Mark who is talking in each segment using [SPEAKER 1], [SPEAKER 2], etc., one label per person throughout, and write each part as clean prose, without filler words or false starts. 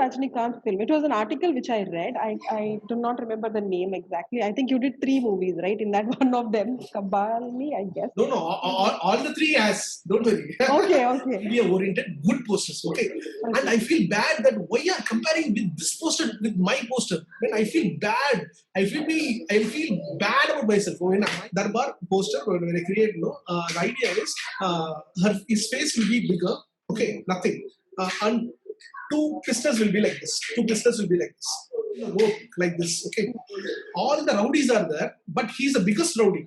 [SPEAKER 1] Rajnikant film. It was an article which I read. I do not remember the name exactly. I think you did three movies, right? In that one of them, Kabalni, I guess.
[SPEAKER 2] No, all the three has. Don't worry.
[SPEAKER 1] Okay, okay.
[SPEAKER 2] Media oriented, good posters. Okay. And I feel bad that why you are comparing with this poster with my poster. When I feel bad, I feel bad about myself. When my Darbar poster, when I create, the idea is his face will be bigger. Okay, nothing. And two pistols will be like this. Two pistols will be like this. The rope like this. Okay. All the rowdies are there, but he's the biggest rowdy.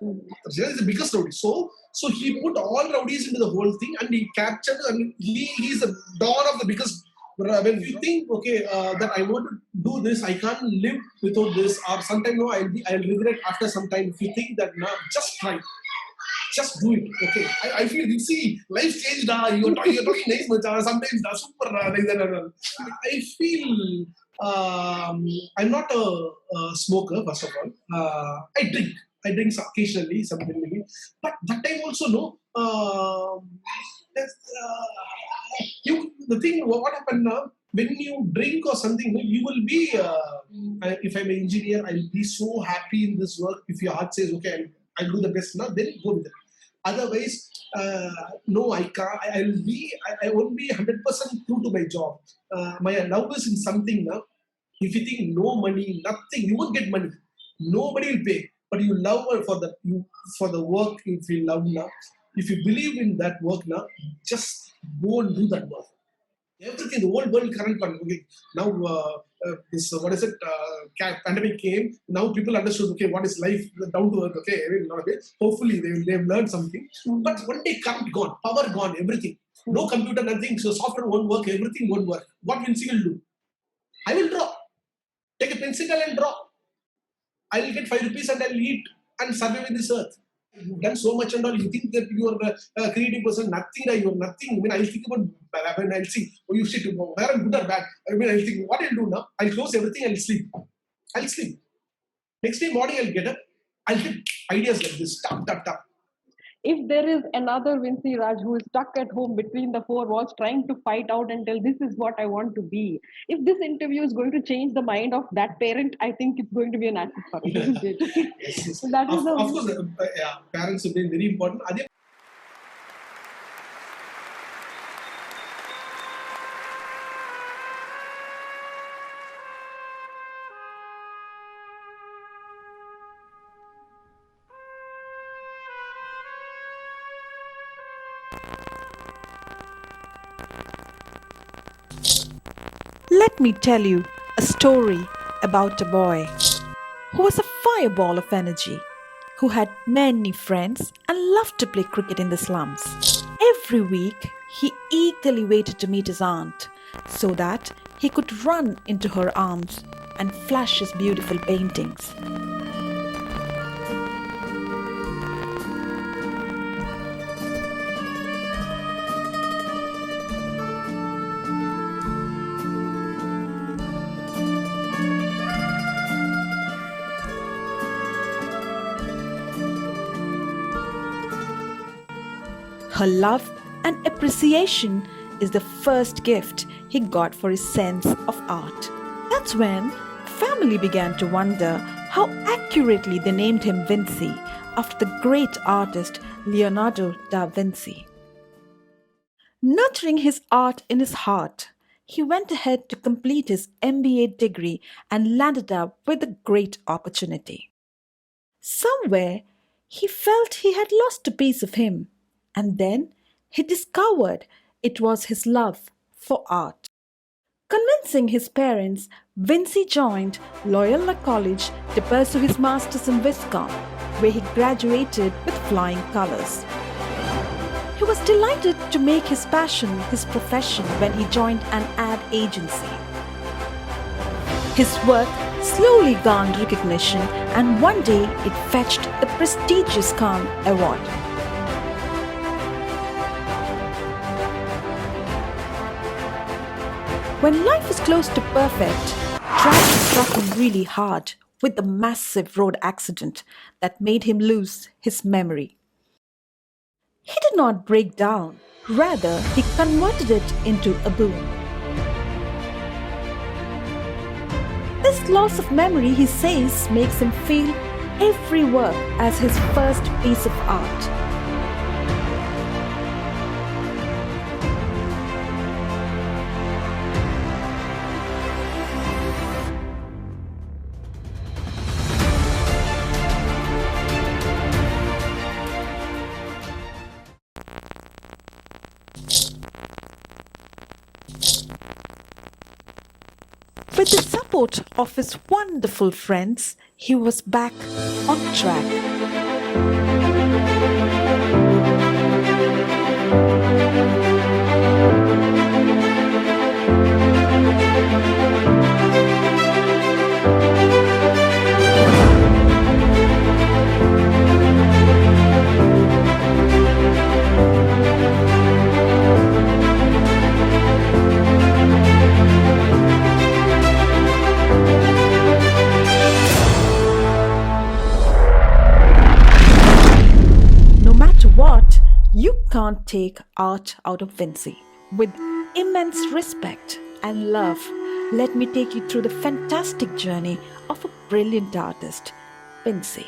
[SPEAKER 2] Arjuna is the biggest rowdy. So he put all rowdies into the whole thing and he captured, and he's the dawn of the biggest. When you think, okay, that I want to do this, I can't live without this, or sometime no, I'll regret after some time. If you think that now, just try. Just do it. Okay. I feel, you see, life changed. You're talking nice, but sometimes super nice. I feel I'm not a smoker, first of all. I drink. I drink occasionally, something maybe. But that time also, no. That's, the thing, what happened now, when you drink or something, you will be, if I'm an engineer, I'll be so happy in this work. If your heart says, okay, I'll do the best now, then go with it. Otherwise, no, I can't. I won't be 100% true to my job. My love is in something now. If you think no money, nothing, you won't get money. Nobody will pay. But you love her for the work. If you love now, if you believe in that work now, just go and do that work. Everything, the whole world current one. Okay, now this what is it? Pandemic came. Now people understood. Okay, what is life down to earth? Okay, I mean, not okay. Hopefully they've learned something. But one day current gone, power gone, everything. No computer, nothing. So software won't work. Everything won't work. What Vinci will do? I will draw. Take a pencil and draw. I will get 5 rupees and I'll eat and survive in this earth. You've done so much and all. You think that you are a creative person, nothing, you are nothing. I mean, I'll think about when I'll see, oh, you shit, where I'm good or bad. I mean, I'll think, what I'll do now? I'll close everything, I'll sleep. I'll sleep. Next day morning, I'll get up. I'll get ideas like this, tap, tap, tap.
[SPEAKER 1] If there is another Vinci Raj who is stuck at home between the four walls trying to fight out and tell this is what I want to be, if this interview is going to change the mind of that parent, I think it's going to be an asset for it, isn't it?
[SPEAKER 2] Yes.
[SPEAKER 1] So that is
[SPEAKER 2] of course, parents have been very important.
[SPEAKER 3] Let me tell you a story about a boy who was a fireball of energy, who had many friends and loved to play cricket in the slums. Every week, he eagerly waited to meet his aunt so that he could run into her arms and flash his beautiful paintings. Her love and appreciation is the first gift he got for his sense of art. That's when family began to wonder how accurately they named him Vinci after the great artist Leonardo da Vinci. Nurturing his art in his heart, he went ahead to complete his MBA degree and landed up with a great opportunity. Somewhere, he felt he had lost a piece of him. And then he discovered it was his love for art. Convincing his parents, Vinci joined Loyola College to pursue his master's in Viscom, where he graduated with flying colors. He was delighted to make his passion his profession when he joined an ad agency. His work slowly gained recognition, and one day it fetched the prestigious Cannes Award. When life is close to perfect, tragedy struck him really hard with a massive road accident that made him lose his memory. He did not break down, rather, he converted it into a boon. This loss of memory, he says, makes him feel every work as his first piece of art. With the support of his wonderful friends, he was back on track. No matter what, you can't take art out of Vinci. With immense respect and love, let me take you through the fantastic journey of a brilliant artist, Vinci.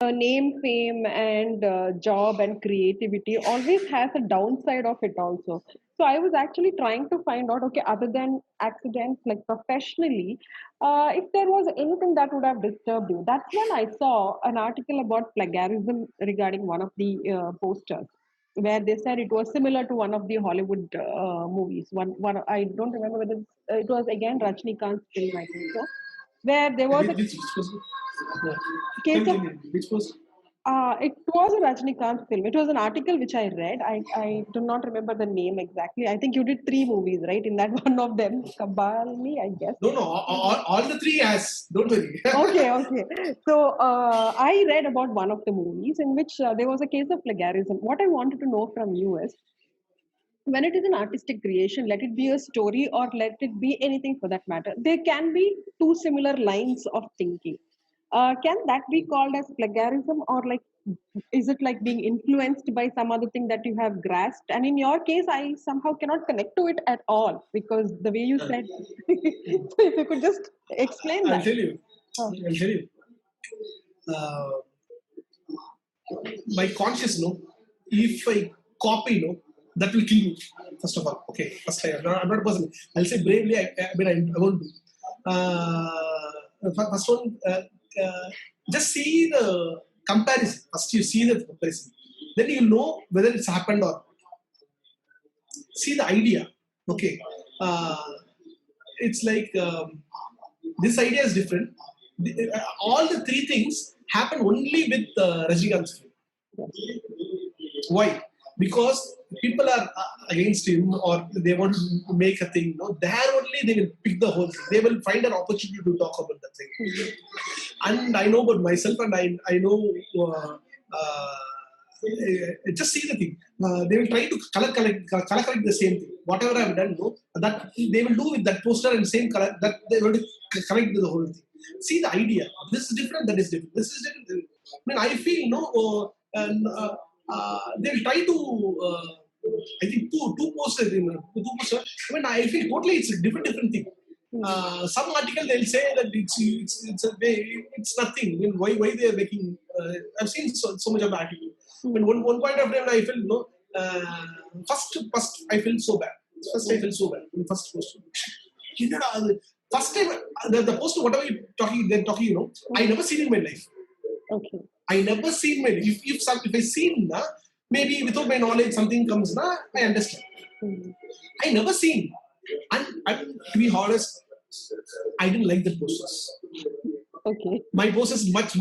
[SPEAKER 1] Name, fame, and job and creativity always has a downside of it also. So I was actually trying to find out, okay, other than accidents, like professionally, if there was anything that would have disturbed you. That's when I saw an article about plagiarism regarding one of the posters, where they said it was similar to one of the Hollywood movies. One I don't remember whether it was again Rajnikant's film, I think so, where there was a
[SPEAKER 2] Which person? Yeah.
[SPEAKER 1] case of
[SPEAKER 2] Which person?
[SPEAKER 1] it was a Rajnikant film. It was an article which I read. I do not remember the name exactly. I think you did three movies, right? In that one of them, Kabalni, I guess.
[SPEAKER 2] No, no, all the three has. Don't worry.
[SPEAKER 1] Okay, okay. So I read about one of the movies in which there was a case of plagiarism. What I wanted to know from you is, when it is an artistic creation, let it be a story or let it be anything for that matter, there can be two similar lines of thinking. Can that be called as plagiarism, or like, is it like being influenced by some other thing that you have grasped? And in your case, I somehow cannot connect to it at all because the way you said. So if you could just explain
[SPEAKER 2] I'll
[SPEAKER 1] that.
[SPEAKER 2] tell you.
[SPEAKER 1] Oh,
[SPEAKER 2] I'll tell you. Uh, my conscious, if I copy, that will kill me. First of all, okay. First, I'm not a person. I'll say bravely. I won't do. First one, just see the comparison. First, you see the comparison. Then you know whether it's happened or not. See the idea. Okay. Uh, it's like this idea is different. All the three things happen only with Rajnikant's film. Why? Because people are against him or they want to make a thing. No, there only they will pick the whole thing. They will find an opportunity to talk about that thing. And I know about myself, and I know. Just see the thing. They will try to color correct the same thing. Whatever I've done, no, that they will do with that poster and same color. That they will correct the whole thing. See the idea. This is different. That is different. This is different. I mean, I feel they'll try to. I think two posters. Two posters. I mean, I feel totally it's a different thing. Some article they'll say that it's nothing. I mean, why they are making? I've seen so much of the article. But one point of time I felt first I felt so bad. First I felt so bad. First poster. First time the poster whatever they're talking, I never seen in my life.
[SPEAKER 1] okay.
[SPEAKER 2] I never seen my life. If I seen maybe without my knowledge something comes I understand. I never seen. And to be honest, I didn't like the posters.
[SPEAKER 1] Okay.
[SPEAKER 2] My posters much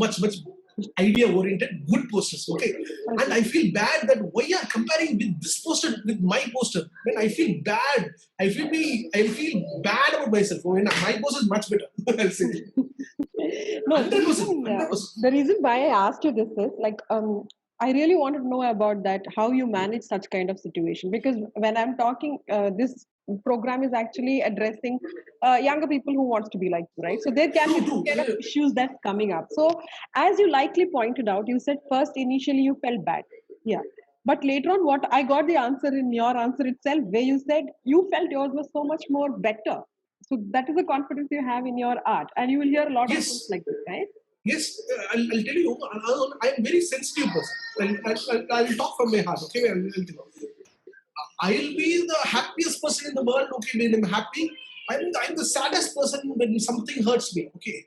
[SPEAKER 2] idea oriented, good posters. Okay. And I feel bad that why you are comparing with this poster with my poster. When I feel bad, I feel bad about myself. When my poster is much better. I'll say.
[SPEAKER 1] No,
[SPEAKER 2] 100%. 100%.
[SPEAKER 1] the reason why I asked you this is like I really want to know about that, how you manage such kind of situation. Because when I'm talking, this program is actually addressing younger people who wants to be like you, right? So there can be
[SPEAKER 2] True,
[SPEAKER 1] this
[SPEAKER 2] true.
[SPEAKER 1] kind of issues that's coming up. So as you likely pointed out, you said first initially you felt bad. Yeah. But later on, what I got the answer in your answer itself, where you said you felt yours was so much more better. So that is the confidence you have in your art. And you will hear a lot of things
[SPEAKER 2] Yes,
[SPEAKER 1] like this, right?
[SPEAKER 2] yes. I'll tell you. I'm very sensitive person. I'll talk from my heart. Okay, I'll tell you. I'll be the happiest person in the world. Okay, when I'm happy. I'm the saddest person when something hurts me. Okay.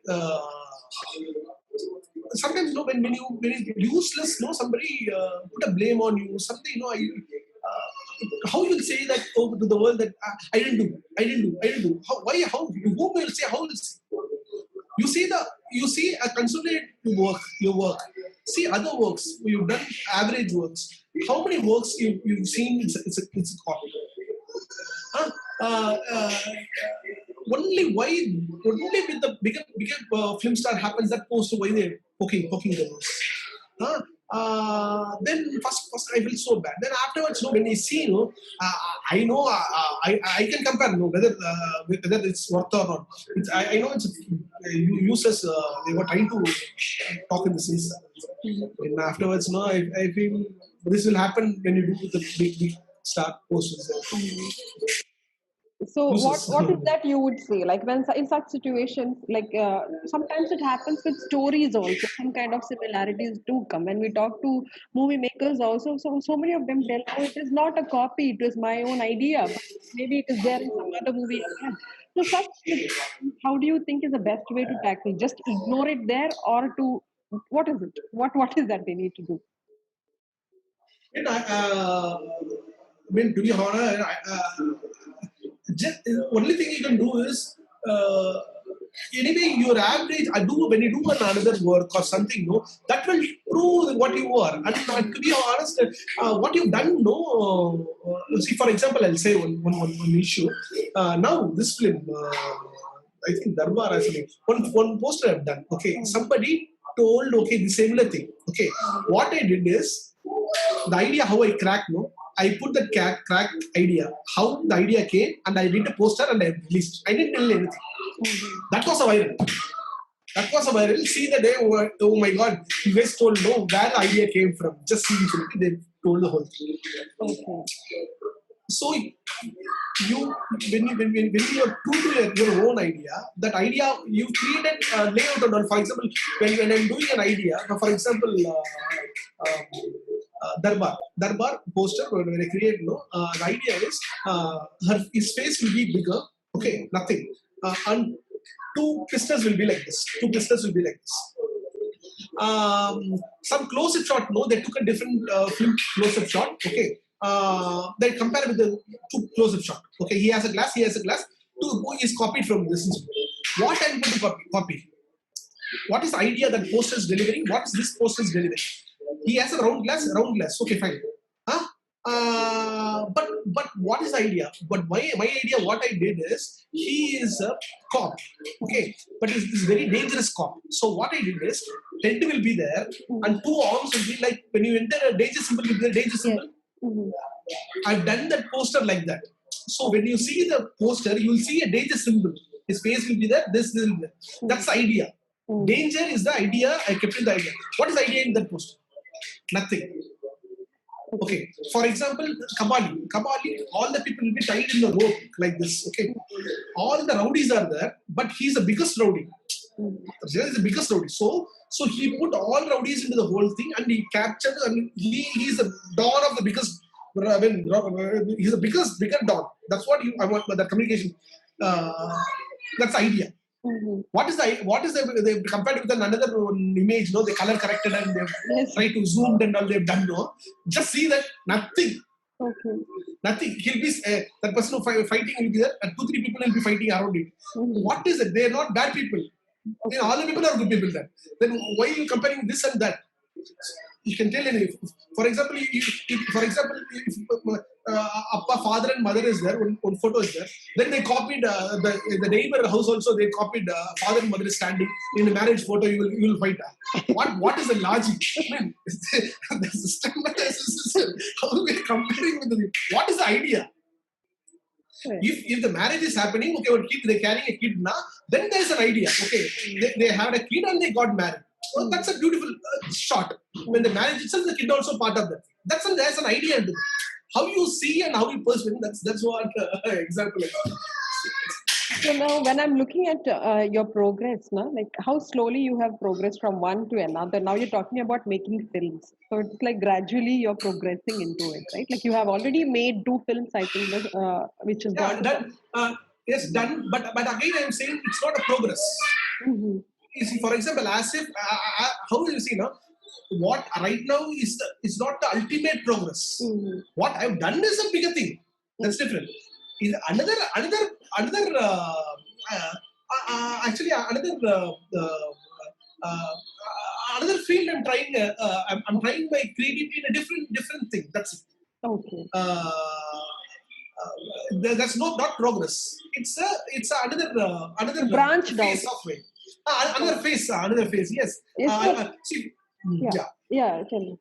[SPEAKER 2] Sometimes, when you useless, somebody put a blame on you. Something, how you'll say that over to the world that I didn't do, I didn't do, I didn't do. How? Why? How? Whom will say? How will say? You see a consolidate your work. See other works you've done, average works. How many works you've seen? It's a copy. Huh? Only why only with the bigger film star happens that post why they're poking the nose. Huh? Then first I feel so bad. Then afterwards, when you see, I know I can compare, whether it's worth or not. I know it's useless. They were trying to talk in the sense. And afterwards, no, I feel this will happen when you do the big star posters.
[SPEAKER 1] So
[SPEAKER 2] Useless.
[SPEAKER 1] what is that you would say, like when in such situations, like sometimes it happens with stories also, some kind of similarities do come when we talk to movie makers also. So many of them tell, oh, it is not a copy, it is my own idea, but maybe it is there in some other movie I had. So such situations, how do you think is the best way to tackle, just ignore it there, or to, what is it, what is that they need to do?
[SPEAKER 2] And to be honest, just only thing you can do is anyway your average. I do when you do another work or something, that will prove what you are. And to be honest, what you've done, see, for example, I'll say one issue. Now this film, I think Darbar has one poster I've done. Okay, somebody told the similar thing. Okay, what I did is the idea how I cracked, I put that crack idea, how the idea came, and I did a poster and I released. I didn't tell anything. That was a viral. That was a viral. See the day, oh my god, you guys told no where the idea came from. Just see the film, they told the whole thing.
[SPEAKER 1] Okay.
[SPEAKER 2] So when you are true to your own idea, that idea you created layout and all. For example, when I'm doing an idea, for example, Darbar poster, when I create, the idea is his face will be bigger. Okay, nothing, and two pistols will be like this. Two pistols will be like this. Some close-up shot. No, they took a different film close-up shot. Okay, they compare with the two close-up shot. Okay, he has a glass. He has a glass. Two is copied from this. What I'm going to copy? What is the idea that poster is delivering? What is this poster is delivering? He has a round glass. Round glass. Okay, fine. Huh? But what is the idea? But my idea, what I did is he is a cop, okay, but it's very dangerous cop. So what I did is head will be there and two arms will be like when you enter a danger symbol with the danger symbol.
[SPEAKER 1] Yes. Mhm.
[SPEAKER 2] I've done that poster like that. So when you see the poster, you will see a danger symbol. His face will be there. This will be there. That's the idea. Danger is the idea. I kept in the idea. What is the idea in that poster? Nothing. Okay, for example, Kabali, all the people will be tied in the rope like this. Okay, all the rowdies are there, but he's the biggest rowdy. He's the biggest rowdy. So he put all rowdies into the whole thing, and he captured. I mean, he's the don of the biggest. I mean, he's the bigger don. That's what I want. But the communication. That's the idea. What is they compared with another image, they color corrected and they've
[SPEAKER 1] Yes.
[SPEAKER 2] tried to zoom and all they've done, just see that nothing.
[SPEAKER 1] Okay.
[SPEAKER 2] Nothing. He'll be that person who fighting will be there, and 2-3 people will be fighting around it. What is it? They are not bad people. All the people are good people. Then why are you comparing this and that? You can tell any. For example, if Appa, father and mother is there. One photo is there. Then they copied the neighbor house also. They copied father and mother is standing in a marriage photo. You will fight. What is the logic? I mean, the system. How are we comparing with what is the idea?
[SPEAKER 1] Right.
[SPEAKER 2] If the marriage is happening, okay, one kid, they're carrying a kid now, then there's an idea. Okay, they had a kid and they got married. So that's a beautiful shot. When the marriage itself, the kid also part of that. There's an idea into it. How you see and how you perceive, that's what example I got.
[SPEAKER 1] So now, when I'm looking at your progress, now, like how slowly you have progressed from one to another. Now you're talking about making films, so it's like gradually you're progressing into it, right? Like you have already made 2 films, I think, which has
[SPEAKER 2] Yeah,
[SPEAKER 1] gone to.
[SPEAKER 2] done. Yes, done. But again, I'm saying it's not a progress.
[SPEAKER 1] Mhm.
[SPEAKER 2] You see, for example, as if how do you see now? What right now is not the ultimate progress.
[SPEAKER 1] Mhm.
[SPEAKER 2] What I've done is a bigger thing. That's different. Is another uh, actually another another field I'm trying. I'm trying my creativity in a different thing. That's it.
[SPEAKER 1] Okay.
[SPEAKER 2] That's not progress. It's another
[SPEAKER 1] Branched out.
[SPEAKER 2] phase of way. Another phase. Yes.
[SPEAKER 1] Yes, so
[SPEAKER 2] See,
[SPEAKER 1] yeah,
[SPEAKER 2] yeah.
[SPEAKER 1] yeah. Tell me.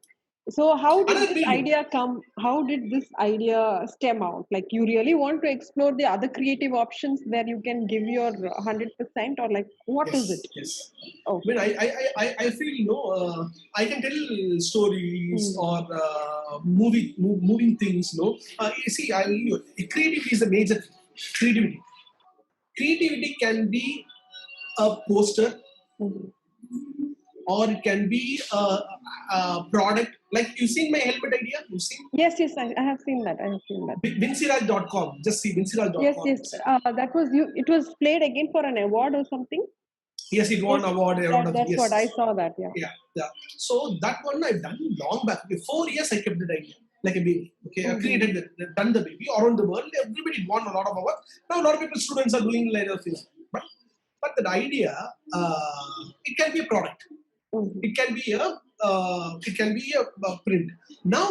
[SPEAKER 1] So how did
[SPEAKER 2] Another
[SPEAKER 1] this
[SPEAKER 2] medium.
[SPEAKER 1] idea come? How did this idea stem out? Like you really want to explore the other creative options where you can give your 100%, or like what is
[SPEAKER 2] Yes,
[SPEAKER 1] it?
[SPEAKER 2] yes. I mean,
[SPEAKER 1] Okay.
[SPEAKER 2] I feel I can tell stories
[SPEAKER 1] Hmm.
[SPEAKER 2] or moving things. You see, creativity is a major thing. Creativity. Creativity can be a poster,
[SPEAKER 1] Mhm.
[SPEAKER 2] or it can be a product. Like you've seen my helmet idea. You've seen
[SPEAKER 1] Yes, yes, I have seen that. I have seen that.
[SPEAKER 2] vinciraj.com. Just see
[SPEAKER 1] Yes,
[SPEAKER 2] vinciraj.com.
[SPEAKER 1] yes. That was you. It was played again for an award or something.
[SPEAKER 2] Yes, it
[SPEAKER 1] Yes,
[SPEAKER 2] won award around.
[SPEAKER 1] that's what I
[SPEAKER 2] Yes.
[SPEAKER 1] saw. That, yeah.
[SPEAKER 2] Yeah. So that one I've done long back. Okay, 4 years I kept that idea like a baby. Okay, I
[SPEAKER 1] Hmm.
[SPEAKER 2] created done the baby around the world. Everybody won a lot of award. Now a lot of people, students are doing like a thing. But that idea, it can be a product.
[SPEAKER 1] Hmm.
[SPEAKER 2] It can be a print. Now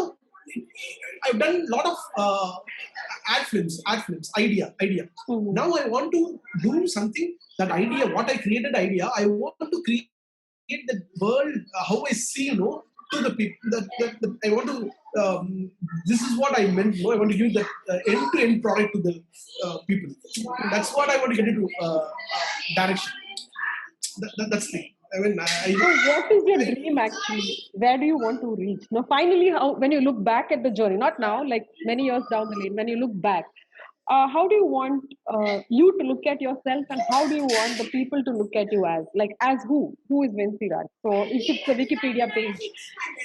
[SPEAKER 2] I've done a lot of ad films, idea.
[SPEAKER 1] Hmm.
[SPEAKER 2] Now I want to do something. That idea, what I created, idea, I want to create the world how I see, to the people. That I want to. This is what I meant. I want to give the end-to-end product to the people. That's what I want to get into direction. That's the. I mean,
[SPEAKER 1] So, what is your
[SPEAKER 2] I
[SPEAKER 1] dream actually? Where do you want to reach? Now, finally, how when you look back at the journey, not now, like many years down the lane, when you look back, how do you want you to look at yourself, and how do you want the people to look at you as? Like, as who? Who is Vinci Raj? So, if it's a Wikipedia page,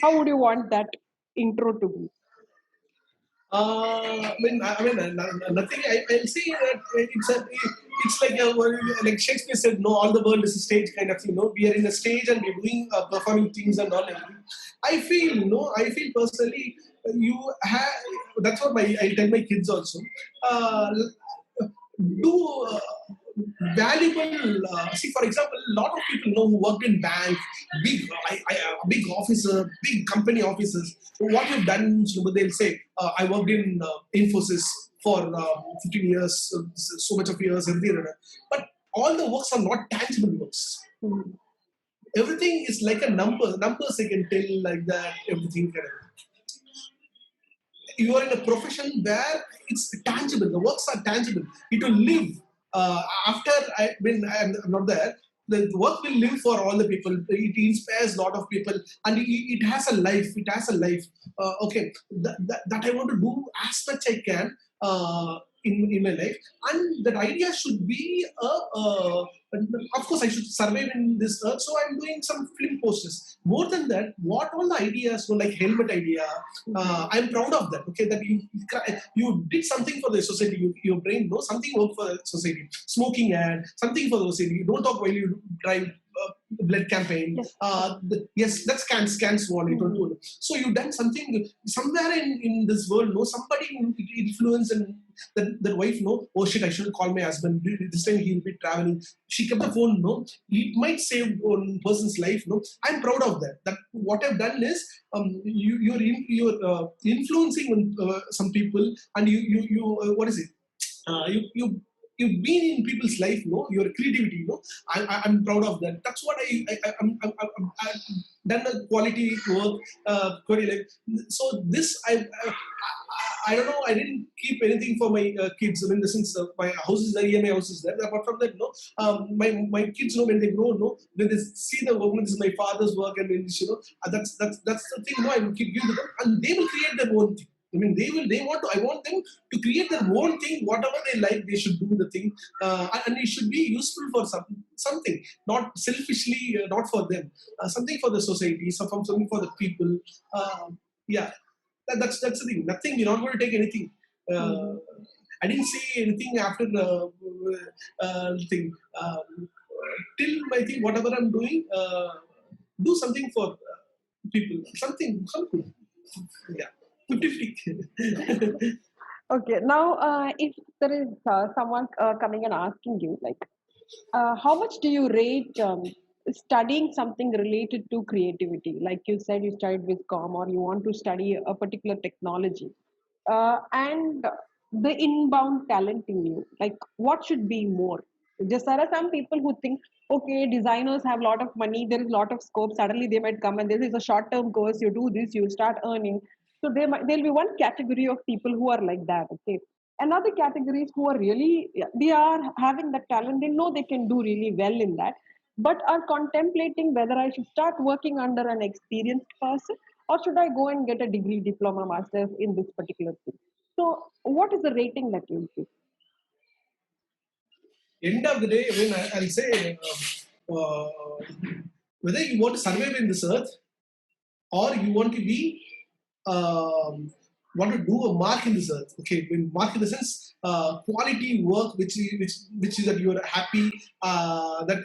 [SPEAKER 1] how would you want that intro to be?
[SPEAKER 2] Nothing. I'll say that it's like like Shakespeare said, no, all the world is a stage kind of thing. We are in a stage and we're doing performing things and all everything. I feel personally, you have. That's what I tell my kids also. Uh, do valuable. See, for example, a lot of people know who worked in bank, big officer, big company officers. What you've done, they'll say, I worked in Infosys for 15 years, so much of years, everything. But all the works are not tangible works.
[SPEAKER 1] Mhm.
[SPEAKER 2] Everything is like a number. Numbers they can tell like that. Everything. You are in a profession where it's tangible. The works are tangible. It will live after when I'm not there. The work will live for all the people. It inspires a lot of people, and it has a life. It has a life. Okay, that I want to do as much I can in my life, and that idea should be of course I should survive in this earth. So I'm doing some film posters. More than that, what all the ideas, like helmet idea, I'm proud of that. Okay, that you did something for the society. Your brain knows something worked for the society. Smoking ad, something for the society. You don't talk while you drive. blood campaign.
[SPEAKER 1] Yes.
[SPEAKER 2] Yes, that's scans one. I told you. So you've done something somewhere in this world. No, somebody influence and that wife. No, oh shit, I should call my husband. This time he'll be traveling. She kept the phone. No, it might save one person's life. No, I'm proud of that. That what I've done is you're influencing some people, and what is it? You've been in people's life, no, your creativity, no. I'm proud of that. That's what I've done a quality work, quality life. So this I don't know. I didn't keep anything for my kids. I mean, since my house is there, EMI house is there. Apart from that, no, my kids know when they grow, no, when they see the work, this is my father's work, and then, that's the thing. No, I will keep giving to them, and they will create their own thing. I mean, they want to. I want them to create their own thing. Whatever they like, they should do the thing, and it should be useful for something, not selfishly, not for them, something for the society, something for the people. Yeah, that's the thing. Nothing. You're not going to take anything. Uh,
[SPEAKER 1] Mhm.
[SPEAKER 2] I didn't say anything after the thing. Till I think whatever I'm doing, do something for people. Something. Yeah, 50-50.
[SPEAKER 1] Okay, now if there is someone coming and asking you, like, how much do you rate studying something related to creativity? Like you said, you studied with com, or you want to study a particular technology, and the inbound talent in you. Like, what should be more? Just there are some people who think, okay, designers have a lot of money, there is a lot of scope. Suddenly, they might come and this is a short-term course. You do this, you start earning. So there'll be one category of people who are like that. Okay, another category is who are really, they are having that talent. They know they can do really well in that, but are contemplating whether I should start working under an experienced person, or should I go and get a degree, diploma, master's in this particular thing. So what is the rating that you give?
[SPEAKER 2] End of the day, I mean, I'll say whether you want to survive in this earth or you want to be want to do a mark in this earth. Okay, when mark in the sense quality work, which is that you are happy, that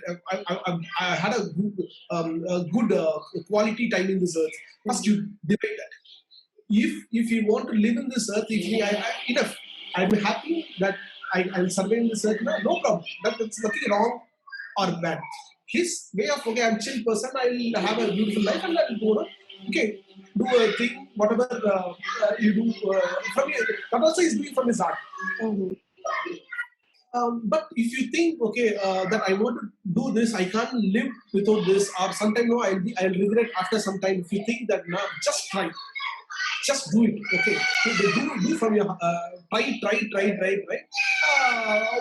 [SPEAKER 2] I had a good quality time in this earth. First, you divide that. If you want to live in this earth, if enough, I'm happy that I'll survive in this earth. No problem. That's nothing wrong or bad. His way of, okay, I'm chill person. I'll have a beautiful life and I'll go on. Okay, do a thing, whatever you do from your, that also is doing from his art.
[SPEAKER 1] Mhm.
[SPEAKER 2] But if you think, okay, that I want to do this, I can't live without this, or sometime no, I'll regret after some time. If you think that, now, just try, just do it. Okay, do from your try.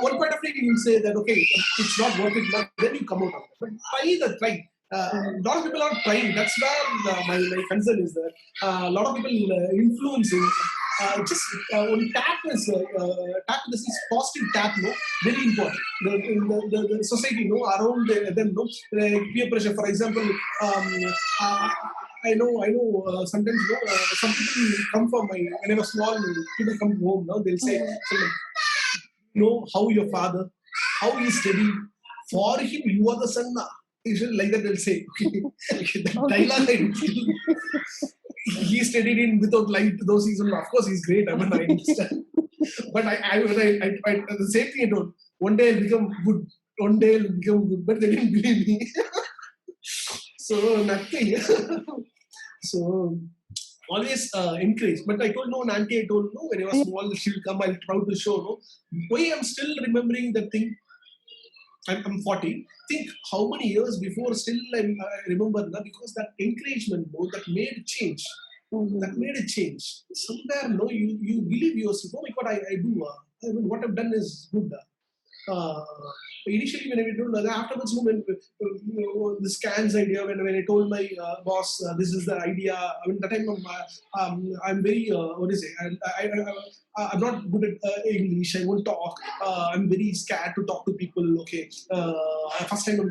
[SPEAKER 2] One point of view you will say that, okay, it's not worth it, but then you come out of it. But try. A lot of people are trying. That's where my concern is that a lot of people influencing. Just one tap. This is positive tap. No, very important. The society, no, around them, no, peer pressure. For example, I know. Sometimes, some people come from my when I was small. People come home. No, they'll say, know how your father, how he studied. For him, you are the son. Like that, they'll say. That
[SPEAKER 1] Okay.
[SPEAKER 2] dialogue, he studied in without light. Those seasons, of course, he's great. I mean, I understand. But the same thing I told. One day I'll become good. One day I'll become good. But they didn't believe me. So nothing. So always encourage. But I told no, an auntie, I told no, when I was small, she'll come, I'll proud to show. No, why I'm still remembering that thing. I'm 40. Think how many years before still I remember now, because that encouragement, no, that made change. That
[SPEAKER 1] Mhm.
[SPEAKER 2] made a change. Somewhere, no, you believe yourself. Oh my God, I do. I mean, what I've done is good. Uh, Initially, when I told afterwards, when the scans idea, when I told my boss, this is the idea. I mean, that time I'm very what is it? I'm not good at English. I won't talk. I'm very scared to talk to people. Okay, first time I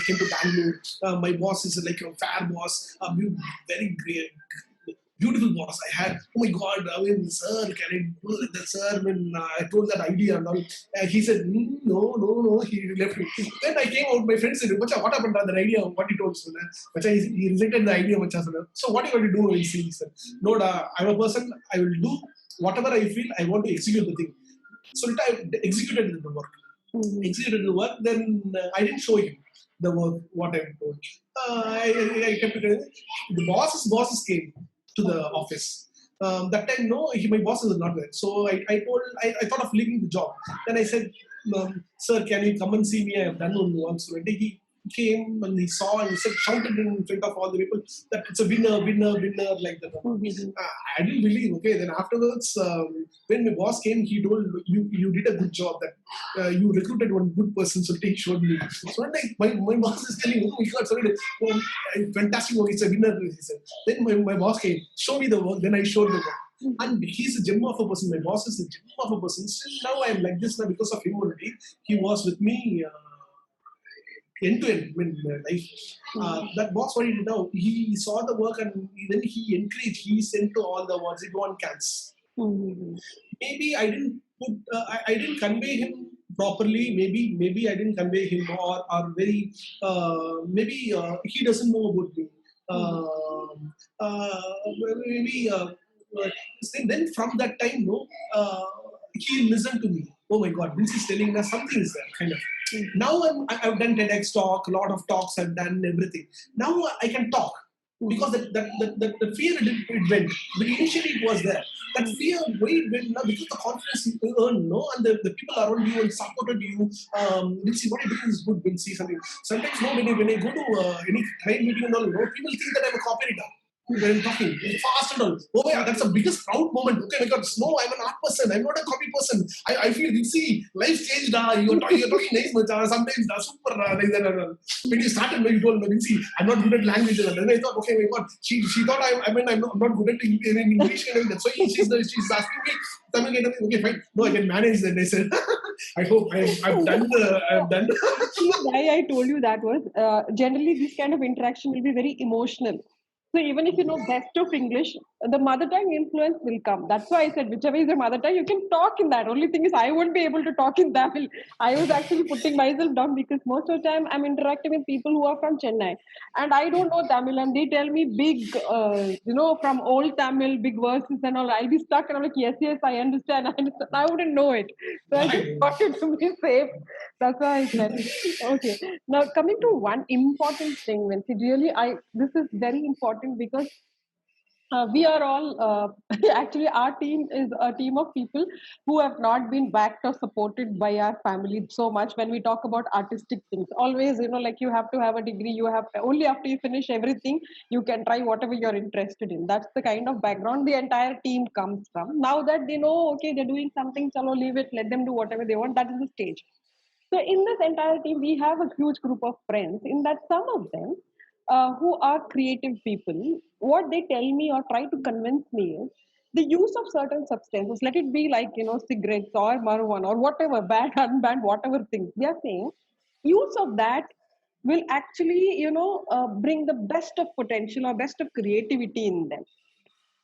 [SPEAKER 2] came to Bangalore. My boss is like a fair boss. Very great, beautiful boss. I had, oh my God, I mean, sir, can I do that, sir? I mean, I told that idea and all. He said, no, no, no. He left me. Then I came out, my friend said, Macha, what happened to that idea? What he told? Macha, he rejected the idea. Macha, so what are you going to do? He said, no, I'm a person, I will do whatever I feel, I want to execute the thing. So I executed the work. Executed the work, then I didn't show him the work, what I told. I kept it. The bosses came to the office. That time, no, my boss was not there. So I thought of leaving the job. Then I said, sir, can you come and see me? I have done only once. So he came and he saw and he said, shouted in front of all the people that it's a winner, winner, winner, like that. I didn't believe. Okay, then afterwards, when my boss came, he told, you did a good job, that you recruited one good person, so he showed me. So my boss is telling, oh my God, sorry, fantastic work, it's a winner, he said. Then my boss came, show me the work, then I showed the work. And he's a gem of a person. My boss is a gem of a person. Still now I am like this now because of him already. He was with me end to end in life. That boss, what he did now, he saw the work and then he encouraged, he sent to all the awards, he won cans. Maybe I didn't put, I didn't convey him properly. Maybe I didn't convey him or very, maybe he doesn't know about me. Maybe then from that time, no, he listened to me. Oh my God, Vinci is telling us something is there, kind of. Now I've done TEDx talk, a lot of talks, I've done everything. Now I can talk because the fear it went. But initially it was there. That fear went now because the confidence you earn, no, and the people around you and supported you. Vinci, what I do is good, Vinci. Sometimes no, when I go to any client meeting and all, no, people think that I'm a copywriter. When I'm talking fast and all. Oh yeah, that's the biggest proud moment. Okay, my God, no, I'm an art person. I'm not a copy person. I feel, you see, life changed. You're talking nice, but sometimes that's super nice. When you started, you told me, see, I'm not good at languages. And then I thought, okay, my God, she thought I'm not good at English. And that's why she's asking me, Tamil, okay, fine. No, I can manage that. I said, I hope I've done.
[SPEAKER 1] Why I told you that was generally this kind of interaction will be very emotional. So even if you know best of English, the mother tongue influence will come. That's why I said whichever is your mother tongue, you can talk in that. Only thing is I won't be able to talk in Tamil. I was actually putting myself down because most of the time I'm interacting with people who are from Chennai, and I don't know Tamil, and they tell me big, from old Tamil, big verses and all. I'll be stuck, and I'm like, yes, yes, I understand. I understand. I wouldn't know it, so I just wanted to be safe. That's why I said. Okay. Now coming to one important thing, Vinci, really, this is very important because we are all actually our team is a team of people who have not been backed or supported by our family so much when we talk about artistic things. Always, like you have to have a degree, you have only after you finish everything, you can try whatever you're interested in. That's the kind of background the entire team comes from. Now that they know, okay, they're doing something, chalo, leave it, let them do whatever they want. That is the stage. So in this entire team, we have a huge group of friends. In that, some of them who are creative people, what they tell me or try to convince me is the use of certain substances. Let it be like cigarettes or marijuana or whatever, banned, unbanned, whatever things they are saying. Use of that will actually bring the best of potential or best of creativity in them.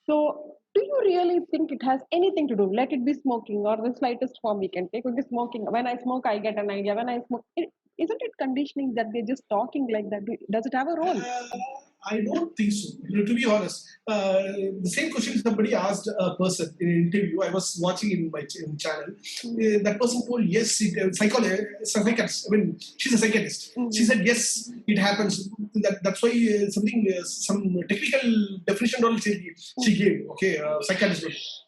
[SPEAKER 1] So, do you really think it has anything to do? Let it be smoking or the slightest form we can take. Okay, smoking. When I smoke, I get an idea. When I smoke, isn't it conditioning that they're just talking like that? Does it have a role?
[SPEAKER 2] I don't think so. To be honest, the same question somebody asked a person in an interview. I was watching in my channel. That person told yes, psychiatrist. I mean, she's a psychiatrist. She said yes, it happens. That's why some technical definition all she gave. Okay, psychiatrist.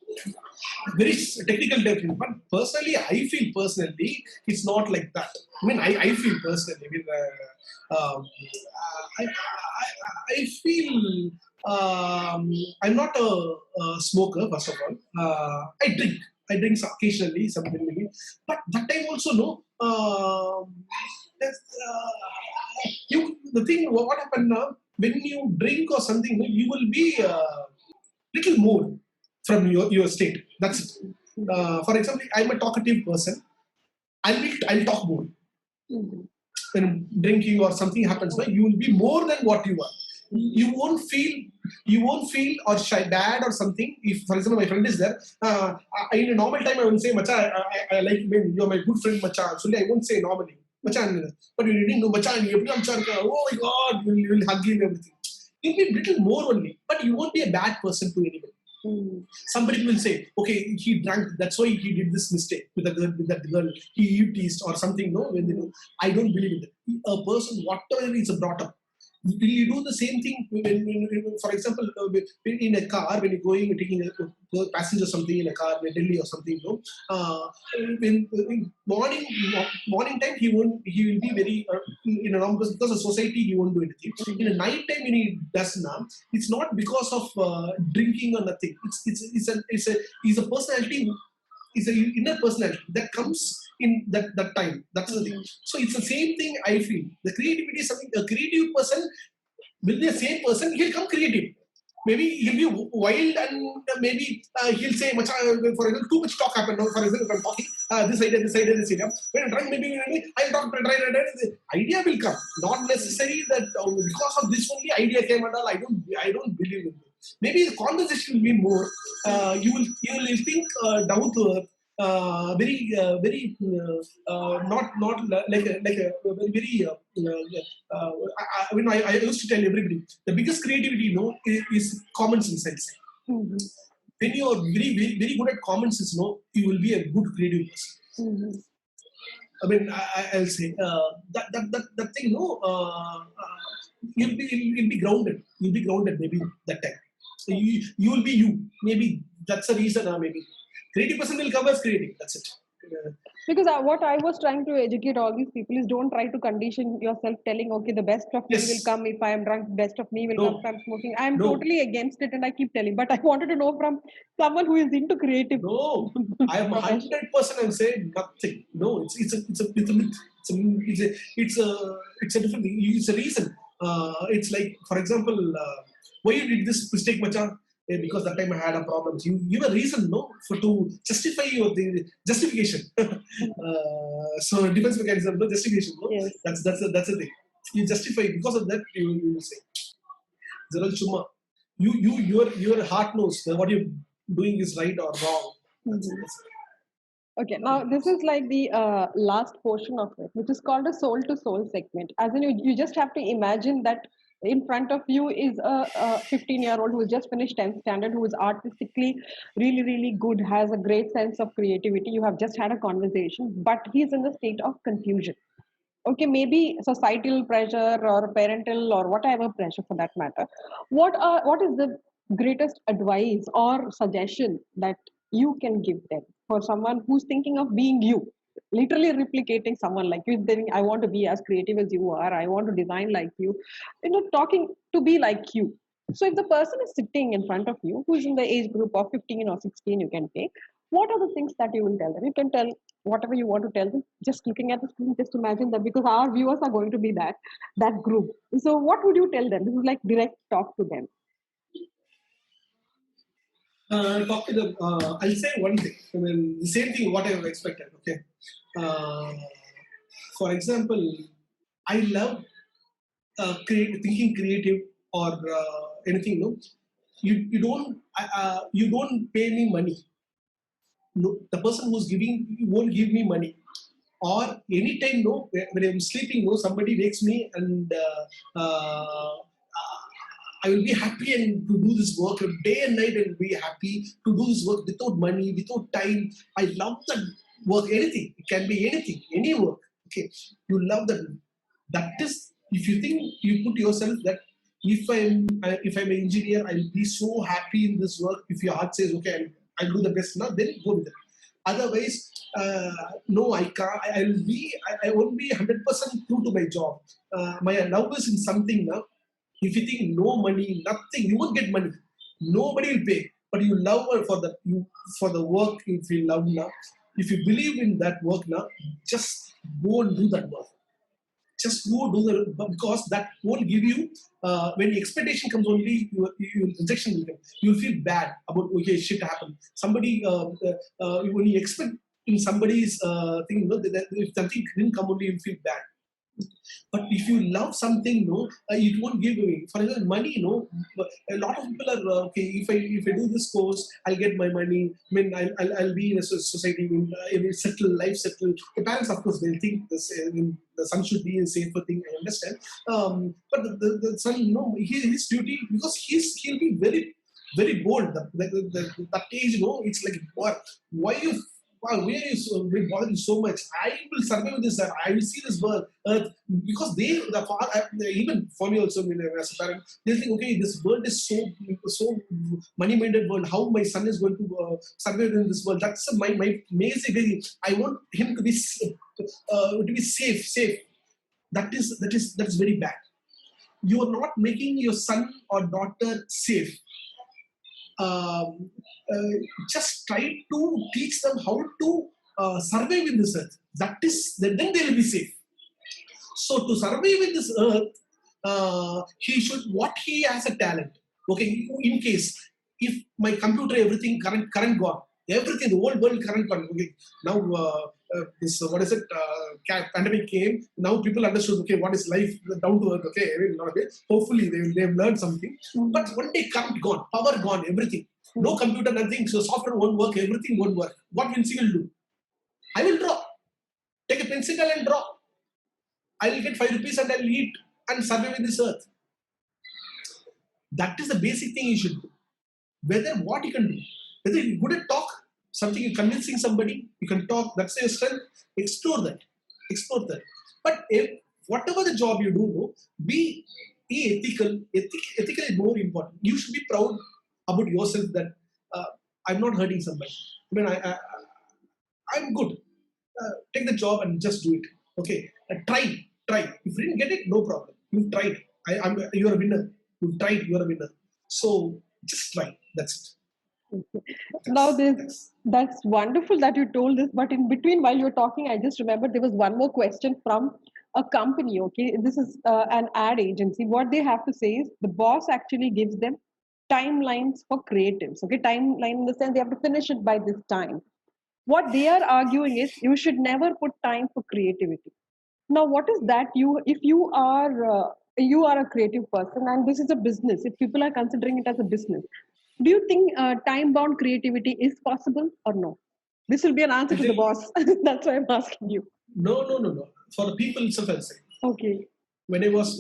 [SPEAKER 2] Very technical definition, but personally, I feel personally, it's not like that. I mean, I feel personally. I mean, I, I feel I'm not a smoker. First of all, I drink. I drink occasionally, something maybe, but that time also no. The thing what happened now when you drink or something, you will be little more from your state. That's it. For example, I'm a talkative person. I'll talk more. When drinking or something happens, you will be more than what you are. You won't feel You won't feel or shy, bad or something. If, for example, my friend is there, in a normal time, I won't say, Macha, I like you, you're my good friend, Macha. So I won't say normally, Macha. But you didn't know, Macha, oh my God, you will hug him, everything. You'll be a little more only, but you won't be a bad person to anybody. Somebody will say, okay, he drank, that's why he did this mistake with the girl, with that girl. He teased or something. No, when they do, I don't believe in it. A person, whatever is brought up, will you do the same thing for example, in a car when you're going taking a passenger something in a car in Delhi or something, no? In morning time he will be very in a normal person, because of society he won't do anything. In a night time when he does now, it's not because of drinking or nothing. It's a personality, is an inner personality that comes in that time. That's the thing. So it's the same thing I feel. The creativity is something, a creative person will be the same person, he'll come creative. Maybe he'll be wild and maybe he'll say, much, for example, too much talk happened. For example, if I'm talking this idea, this idea, this idea. When I'm drunk, maybe I'll talk, the idea will come. Not necessary that because of this only idea came and all. I don't believe in it. Maybe the conversation will be more. You will think down to earth, not like a very I used to tell everybody the biggest creativity, is common sense. I'd say. When you are very good at common sense, you will be a good creative person. I mean, I'll say that thing. You'll be grounded. You'll be grounded. Maybe that time. So you will be you. Maybe that's the reason. Maybe creative person will come as creative. That's it.
[SPEAKER 1] Because what I was trying to educate all these people is, don't try to condition yourself telling, okay, the best of me will
[SPEAKER 2] Yes.
[SPEAKER 1] come if I am drunk, best of me will come if I'm smoking. I'm
[SPEAKER 2] No.
[SPEAKER 1] totally against it and I keep telling. But I wanted to know from someone who is into creative.
[SPEAKER 2] No, I am 100%. I'm saying nothing. No, it's a myth. It's a different thing. It's a reason. It's like, for example, why you did this mistake, Macha? Because that time I had a problem. You give a reason, no, for to justify your justification. So defense mechanism, no justification. No,
[SPEAKER 1] Yes.
[SPEAKER 2] That's a thing. You justify because of that. You will say, Zeral Chuma. Your heart knows that what you're doing is right or wrong. That's it.
[SPEAKER 1] Okay, now this is like the last portion of it, which is called a soul to soul segment. As in, you just have to imagine that in front of you is a 15-year-old who has just finished 10th standard, who is artistically really, really good, has a great sense of creativity. You have just had a conversation, but he's in the state of confusion. Okay, maybe societal pressure or parental or whatever pressure for that matter. What is the greatest advice or suggestion that you can give them for someone who's thinking of being you, literally replicating someone like you, thinking, I want to be as creative as you are, I want to design like you, talking to be like you. So if the person is sitting in front of you, who's in the age group of 15 or 16, you can take, what are the things that you will tell them? You can tell whatever you want to tell them, just looking at the screen. Just imagine that, because our viewers are going to be that group. So what would you tell them? This is like direct talk to them.
[SPEAKER 2] Talk to them. I'll say one thing. I mean, the same thing what I have expected. Okay. Uh, for example, I love thinking creative or anything. No, you don't pay me money. No, the person who's giving won't give me money. Or anytime, no, when I'm sleeping, no, somebody wakes me and I will be happy and to do this work day and night and be happy to do this work without money, without time. I love that work. Anything, it can be anything, any work. Okay, you love that. That is, if you think you put yourself that if I'm an engineer, I'll be so happy in this work. If your heart says okay, I'll do the best now, then go with it. Otherwise, no, I can't. I won't be 100% true to my job. My love is in something now. If you think no money, nothing, you won't get money. Nobody will pay. But you love her for the work. If you love now, if you believe in that work now, just go and do that work. Just go do the, because that won't give you when the expectation comes only, your rejection will come. You'll feel bad about, okay, shit happened. Somebody when you expect in somebody's thing, if something didn't come only, you'll feel bad. But if you love something, no, it won't give away. For example, money, no. A lot of people are okay. If I do this course, I'll get my money. I mean, I'll be in a society, I will settle, life settle. The parents, of course, they'll think this. I mean, the son should be a safer thing. I understand. But the son, his duty, because he'll be very bold. That age, it's like, why you, wow, where is will bother you so much? I will survive with this. I will see this world, because even for me also, as a parent, they think, okay, this world is so money-minded world. How my son is going to survive in this world? That's my amazing thing. I want him to be safe. That is very bad. You are not making your son or daughter safe. um, uh, just try to teach them how to survive in this earth. Then they will be safe. So to survive in this earth, he should what he has a talent. Okay, in case if my computer, everything current gone, everything, the whole world current gone. Okay, now this what is it? Pandemic came. Now people understood. Okay, what is life down to earth? Okay, I mean, okay. Hopefully they've learned something. But one day current gone, power gone, everything. No computer, nothing. So software won't work. Everything won't work. What Vinci will do? I will draw. Take a pencil and draw. I will get 5 rupees and I'll eat and survive in this earth. That is the basic thing you should do. Whether what you can do, whether you're good at talk, something you're convincing somebody, you can talk, that's your strength, explore that. Explore that. But whatever the job you do, no, be ethical. Ethical is more important. You should be proud about yourself that uh, I'm not hurting somebody. I mean, I'm good. Take the job and just do it. Okay, try. If you didn't get it, no problem. You tried. You're a winner. You tried. You're a winner. So just try. That's it.
[SPEAKER 1] Now,
[SPEAKER 2] That's that's
[SPEAKER 1] that's wonderful that you told this, but in between, while you were talking, I just remembered there was one more question from a company. Okay, this is an ad agency. What they have to say is the boss actually gives them timelines for creatives. Okay, timeline in the sense they have to finish it by this time. What they are arguing is you should never put time for creativity. Now, what is that? If you are a creative person, and this is a business. If people are considering it as a business, do you think time-bound creativity is possible or no? This will be an answer
[SPEAKER 2] I'll
[SPEAKER 1] to
[SPEAKER 2] tell
[SPEAKER 1] the
[SPEAKER 2] you,
[SPEAKER 1] boss. That's why I'm asking you.
[SPEAKER 2] no. For the people itself, I'll say.
[SPEAKER 1] Okay.
[SPEAKER 2] When I was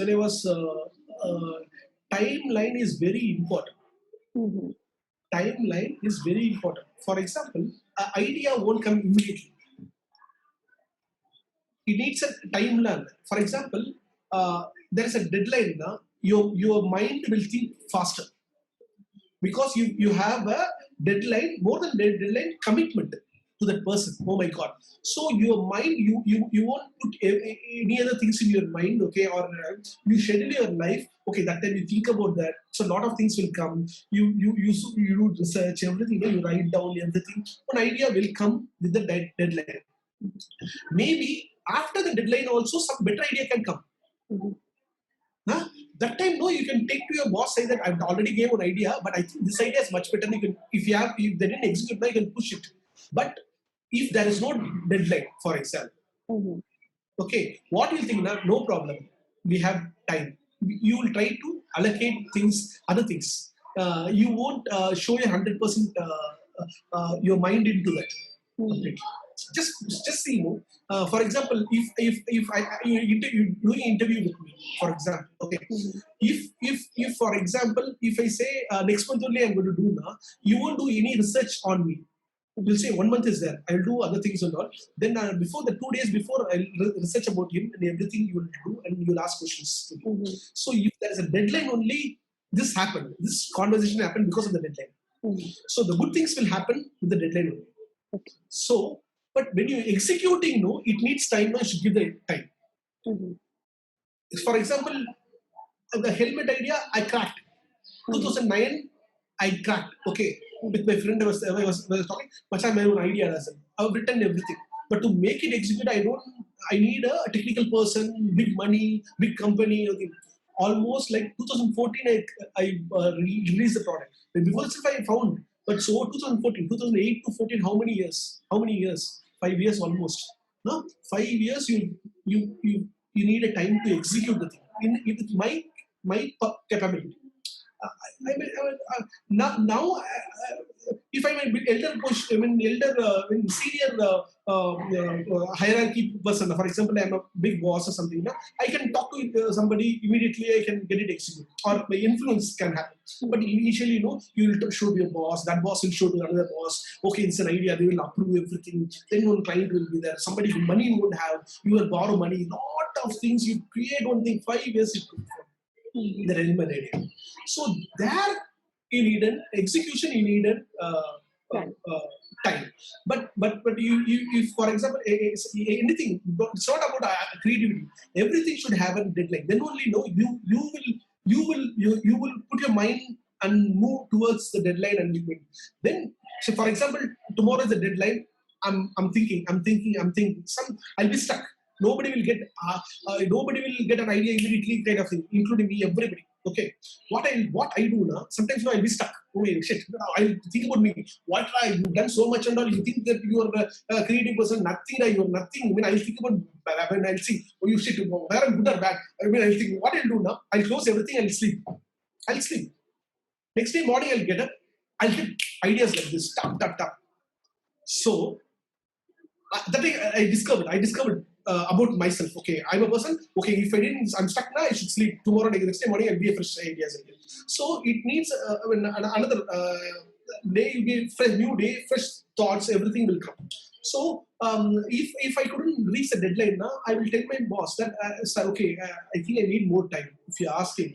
[SPEAKER 2] timeline is very important.
[SPEAKER 1] Mhm.
[SPEAKER 2] Timeline is very important. For example, an idea won't come immediately. It needs a timeline. For example, there is a deadline. Your mind will think faster because you have a deadline, more than deadline, commitment to that person. Oh my God! So your mind, you won't put any other things in your mind, okay? Or you schedule your life. Okay, that time you think about that. So a lot of things will come. You do research, everything. You write down everything. One idea will come with the deadline. Maybe after the deadline also some better idea can come.
[SPEAKER 1] Mhm.
[SPEAKER 2] Huh? That time, no, you can take to your boss, say that I've already gave an idea, but I think this idea is much better. You can, if they didn't execute now, you can push it. But if there is no deadline, for example,
[SPEAKER 1] Mhm.
[SPEAKER 2] okay, what you think now? No problem. We have time. You will try to allocate things, other things. You won't show your 100% your mind into that.
[SPEAKER 1] Mhm.
[SPEAKER 2] Okay. Just see, for example, if you do an interview with me, for example, okay,
[SPEAKER 1] Mhm.
[SPEAKER 2] if for example, if I say next month only I'm going to do now, you won't do any research on me. You'll say 1 month is there. I'll do other things and all. Then before the 2 days before, I'll research about him and everything you will do, and you'll ask questions to him.
[SPEAKER 1] Mhm.
[SPEAKER 2] So if there's a deadline only, this happened. This conversation happened because of the deadline.
[SPEAKER 1] Mhm.
[SPEAKER 2] So the good things will happen with the deadline only.
[SPEAKER 1] Okay.
[SPEAKER 2] So, but when you're executing, no, it needs time. No, you should give the time.
[SPEAKER 1] Mhm.
[SPEAKER 2] For example, the helmet idea I cracked.
[SPEAKER 1] Mhm.
[SPEAKER 2] 2009, I cracked. Okay, with my friend, I was talking. Much I my own idea doesn't. I've written everything, but to make it execute, I don't. I need a technical person, big money, big company. Okay. Almost like 2014, I released the product. But before itself, I found. But so 2014, 2008 to 14, how many years? How many years? 5 years almost. No, 5 years. You. you need a time to execute the thing. With my capability. If I'm an elder push, I mean elder, senior hierarchy person. For example, I'm a big boss or something. I can talk to somebody immediately. I can get it executed, or my influence can happen. But initially, you will show to your boss. That boss will show to another boss. Okay, it's an idea. They will approve everything. Then one client will be there. Somebody with money you would have. You will borrow money. Lot of things. You create one thing. 5 years it took the realm and idea. So there you need an execution, you need an time. But you if for example anything, it's not about creativity. Everything should have a deadline. Then only you will put your mind and move towards the deadline and you will. Then, so for example, tomorrow is the deadline. I'm thinking. I'll be stuck. Nobody will get an idea immediately, kind of thing, including me, everybody. Okay, what I do now? Sometimes I'll be stuck. Oh shit! I'll think about me. What you've done so much and all. You think that you are a creative person? Nothing. You are nothing. I mean, I'll think about when I'll see. Oh, you shit! Where I'm good or bad? I mean, I'll think what I'll do now. I'll close everything. I'll sleep. I'll sleep. Next day morning, I'll get up. I'll get ideas like this. Tap tap tap. So that I discovered about myself. Okay, I'm a person. Okay, if I'm stuck now, I should sleep. Tomorrow, next day morning, I'll be a fresh ideas again. So it needs another day. Will be fresh, new day, fresh thoughts. Everything will come. So if I couldn't reach the deadline now, I will tell my boss that okay, I think I need more time. If you ask him,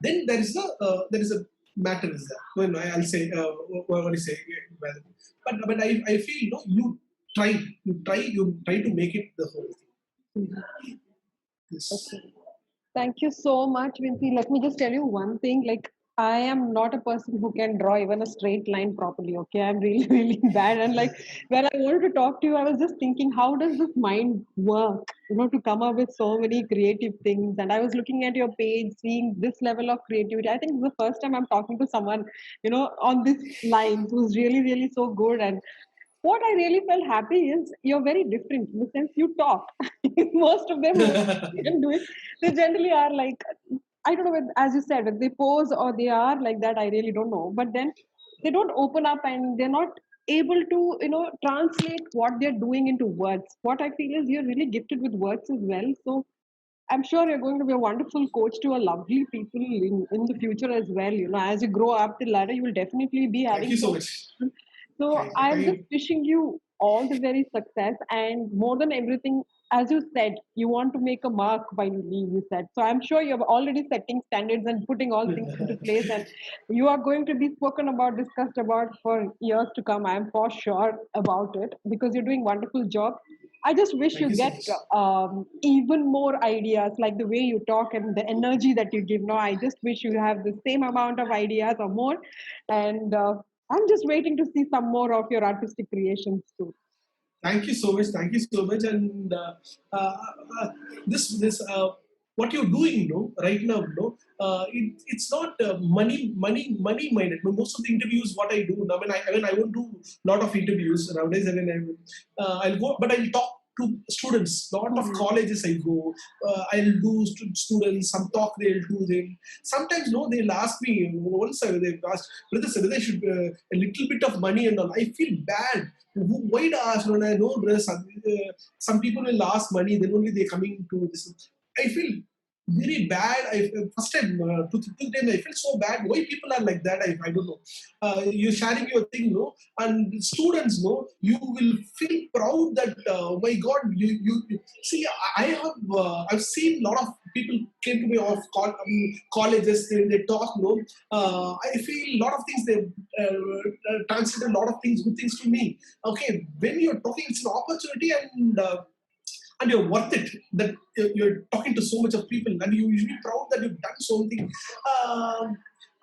[SPEAKER 2] then there is a matter is there. When I'll say what do you say? Well, but I feel you try to make it the whole thing. Yes.
[SPEAKER 1] Okay. Thank you so much, Vinci. Let me just tell you one thing. Like, I am not a person who can draw even a straight line properly. Okay, I'm really, really bad. And like, when I wanted to talk to you, I was just thinking, how does this mind work? To come up with so many creative things. And I was looking at your page, seeing this level of creativity. I think it's the first time I'm talking to someone, on this line who's really, really so good. And what I really felt happy is you're very different in the sense you talk. Most of them who can do it, they generally are like, I don't know, as you said, whether they pose or they are like that, I really don't know. But then they don't open up and they're not able to, translate what they're doing into words. What I feel is you're really gifted with words as well. So I'm sure you're going to be a wonderful coach to a lovely people in the future as well. As you grow up the ladder, you will definitely be
[SPEAKER 2] Thank
[SPEAKER 1] having
[SPEAKER 2] you so
[SPEAKER 1] so.
[SPEAKER 2] much.
[SPEAKER 1] So I'm just wishing you all the very success and more than everything, as you said, you want to make a mark while you leave, you said. So I'm sure you're already setting standards and putting all things into place and you are going to be spoken about, discussed about for years to come. I'm for sure about it because you're doing wonderful job. I just wish
[SPEAKER 2] Thank
[SPEAKER 1] you
[SPEAKER 2] you so
[SPEAKER 1] get
[SPEAKER 2] much.
[SPEAKER 1] even more ideas, like the way you talk and the energy that you give. Now, I just wish you have the same amount of ideas or more. And I'm just waiting to see some more of your artistic creations too.
[SPEAKER 2] Thank you so much. Thank you so much. And uh, uh, this what you're doing, right now, it's not money minded. Most of the interviews, what I do, I won't do a lot of interviews nowadays. I'll go, but I'll talk to students. Lot of
[SPEAKER 1] Mhm.
[SPEAKER 2] colleges I go. I'll do students. Some talk they'll do them. Sometimes no, they'll ask me once. They've asked whether they should a little bit of money and all. I feel bad. Why to ask when I know there's some people will ask money, then only they're coming to this. I feel very bad. First time, two times, I feel so bad. Why people are like that, I don't know. You're sharing your thing, no? And students, no? You will feel proud that, oh my God, you see, I've seen a lot of people came to me of colleges, they talk, no? I feel a lot of things, they translated a lot of things, good things to me. Okay, when you're talking, it's an opportunity and you're worth it that you're talking to so much of people and you should be proud that you've done something.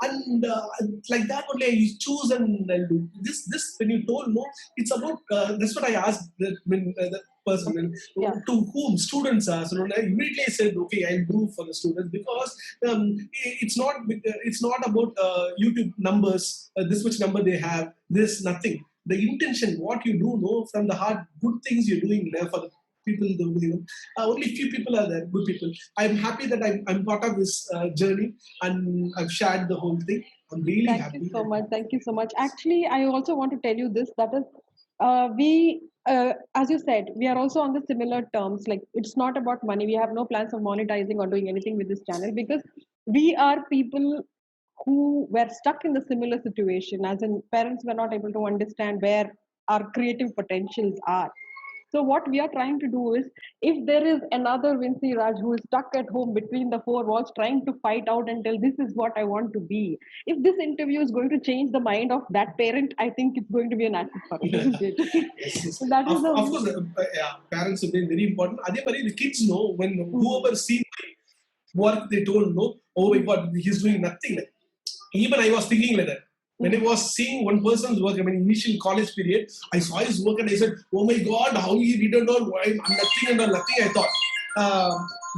[SPEAKER 2] And like that only I choose and I'll do this when you told no, it's about that's what I asked the person and
[SPEAKER 1] Yeah.
[SPEAKER 2] to whom students are. So I immediately said okay, I'll do for the students because it's not about YouTube numbers, this much number they have, this nothing. The intention, what you do, know from the heart, good things you're doing there for them. people, only few people are there, good people. I'm happy that I'm part of this journey, and I've shared the whole thing. I'm really
[SPEAKER 1] Thank you
[SPEAKER 2] happy
[SPEAKER 1] so
[SPEAKER 2] that.
[SPEAKER 1] much. Thank you so much. Actually, I also want to tell you this, that is, as you said, we are also on the similar terms. Like, it's not about money. We have no plans of monetizing or doing anything with this channel, because we are people who were stuck in the similar situation, as in parents were not able to understand where our creative potentials are. So what we are trying to do is, if there is another Vinci Raj who is stuck at home between the four walls, trying to fight out and tell this is what I want to be, if this interview is going to change the mind of that parent, I think it's going to be an asset for us, isn't it?
[SPEAKER 2] Yes, yes.
[SPEAKER 1] So that is
[SPEAKER 2] Of
[SPEAKER 1] the.
[SPEAKER 2] course, yeah, parents have been very important. அதே மாதிரி the kids know when
[SPEAKER 1] Mhm.
[SPEAKER 2] whoever see my work, they told no, oh my God, he's doing nothing. Like, even I was thinking like that. When I
[SPEAKER 1] Mhm.
[SPEAKER 2] was seeing one person's work, I mean, initial college period, I saw his work and I said, oh my God, how he did it all, why nothing and all, nothing, I thought.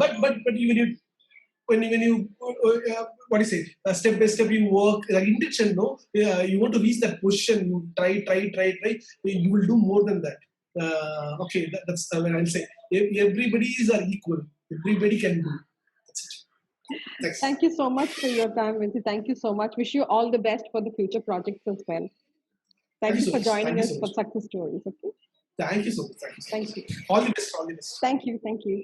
[SPEAKER 2] But even you, when you what do you say, step by step you work, like intention, no, you want to reach that position, you try, you will do more than that. Okay, that's when I'll say everybody is are equal, everybody can do. That's it. Thanks.
[SPEAKER 1] Thank you so much for your time, Vinci. Thank you so much. Wish you all the best for the future projects as well.
[SPEAKER 2] Thank
[SPEAKER 1] Thank
[SPEAKER 2] you
[SPEAKER 1] you
[SPEAKER 2] so
[SPEAKER 1] for
[SPEAKER 2] much. Thank
[SPEAKER 1] joining
[SPEAKER 2] you
[SPEAKER 1] us
[SPEAKER 2] so
[SPEAKER 1] for
[SPEAKER 2] much.
[SPEAKER 1] success stories. Okay.
[SPEAKER 2] Thank you so much. Thank you so
[SPEAKER 1] Thank
[SPEAKER 2] much.
[SPEAKER 1] you.
[SPEAKER 2] All the best. All the best.
[SPEAKER 1] Thank you. Thank you.